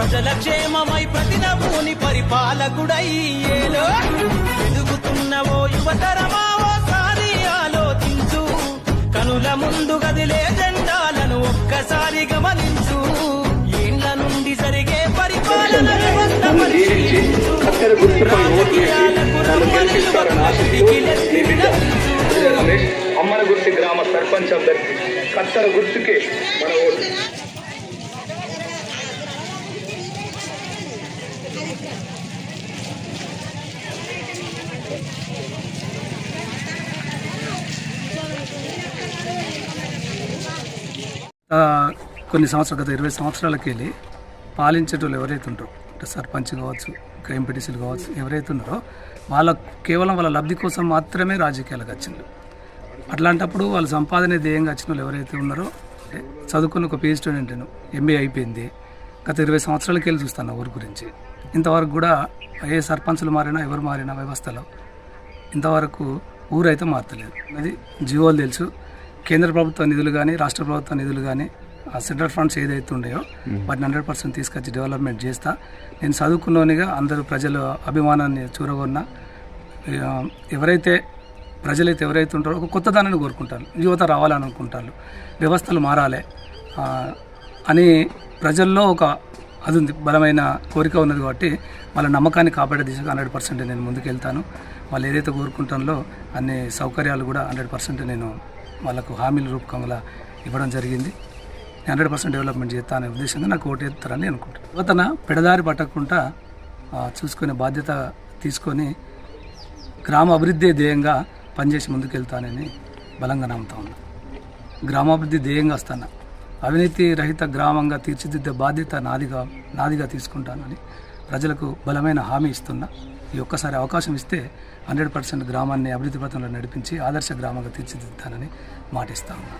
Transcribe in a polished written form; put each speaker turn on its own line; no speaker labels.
ప్రజల క్షేమమై ప్రతి నభూని పరిపాలకుడై ఏలో ఎదుగుతున్నవో యువతరమా ఓసారి ఆలోచించు కనుల ముందు గదిలే జెండాలను ఒక్కసారి గమనించు ఏండ్ల నుండి జరిగే పరిపాలన వ్యవస్థ పరిశీలించు రాజకీయాలకు రమ్మని యువకులకి
అమ్మనగుర్తి గ్రామ సర్పంచ్ అభ్యర్థి కత్తెర గుర్తుకే మన ఓటు.
కొన్ని సంవత్సరాలు గత 20 సంవత్సరాలకి వెళ్ళి పాలించేటోళ్ళు ఎవరైతే ఉంటారో అంటే సర్పంచ్ కావచ్చు ఎంపీటీసీలు కావచ్చు ఎవరైతే ఉన్నారో కేవలం వాళ్ళ లబ్ధి కోసం మాత్రమే రాజకీయాలకు వచ్చింది. అట్లాంటప్పుడు వాళ్ళు సంపాదన ధ్యేయంగా వచ్చిన వాళ్ళు ఎవరైతే ఉన్నారో అంటే చదువుకున్న ఒక PhD స్టూడెంట్ నేను MBA అయిపోయింది. గత 20 సంవత్సరాలకి వెళ్ళి చూస్తాను ఊరి గురించి. ఇంతవరకు కూడా ఏ సర్పంచులు మారినా ఎవరు మారినా వ్యవస్థలో ఇంతవరకు ఊరైతే మారతలేదు. అది జీవోలు తెలుసు. కేంద్ర ప్రభుత్వ నిధులు కానీ రాష్ట్ర ప్రభుత్వ నిధులు కానీ సెంట్రల్ ఫండ్స్ ఏదైతే ఉన్నాయో వాటిని 100% తీసుకొచ్చి డెవలప్మెంట్ చేస్తా. నేను చదువుకున్నోనిగా అందరూ ప్రజల అభిమానాన్ని చూరగొన్నా. ఎవరైతే ప్రజలైతే ఎవరైతే ఉంటారో ఒక కొత్త దానిని కోరుకుంటారు, యువత రావాలని అనుకుంటారు, వ్యవస్థలు మారాలి అని ప్రజల్లో ఒక అది ఉంది, బలమైన కోరిక ఉన్నది. కాబట్టి వాళ్ళ నమ్మకాన్ని కాపాడే దిశగా 100% నేను ముందుకెళ్తాను. వాళ్ళు ఏదైతే కోరుకుంటానో అన్ని సౌకర్యాలు కూడా 100% నేను వాళ్ళకు హామీల రూపకంగా ఇవ్వడం జరిగింది. 100% డెవలప్మెంట్ చేస్తాననే ఉద్దేశంగా నాకు ఓటు వేస్తారని అనుకుంటాను. యువతన పెడదారి పట్టకుండా చూసుకునే బాధ్యత తీసుకొని గ్రామ అభివృద్ధి ధ్యేయంగా పనిచేసి ముందుకెళ్తానని బలంగా నమ్ముతా ఉన్నా. గ్రామాభివృద్ధి ధ్యేయంగా వస్తాను. అవినీతి రహిత గ్రామంగా తీర్చిదిద్దే బాధ్యత నాదిగా తీసుకుంటానని ప్రజలకు బలమైన హామీ ఇస్తున్నా. ఈ ఒక్కసారి అవకాశం ఇస్తే 100% గ్రామాన్ని అభివృద్ధి పథంలో నడిపించి ఆదర్శ గ్రామంగా తీర్చిదిద్దానని మాటిస్తా ఉన్నా.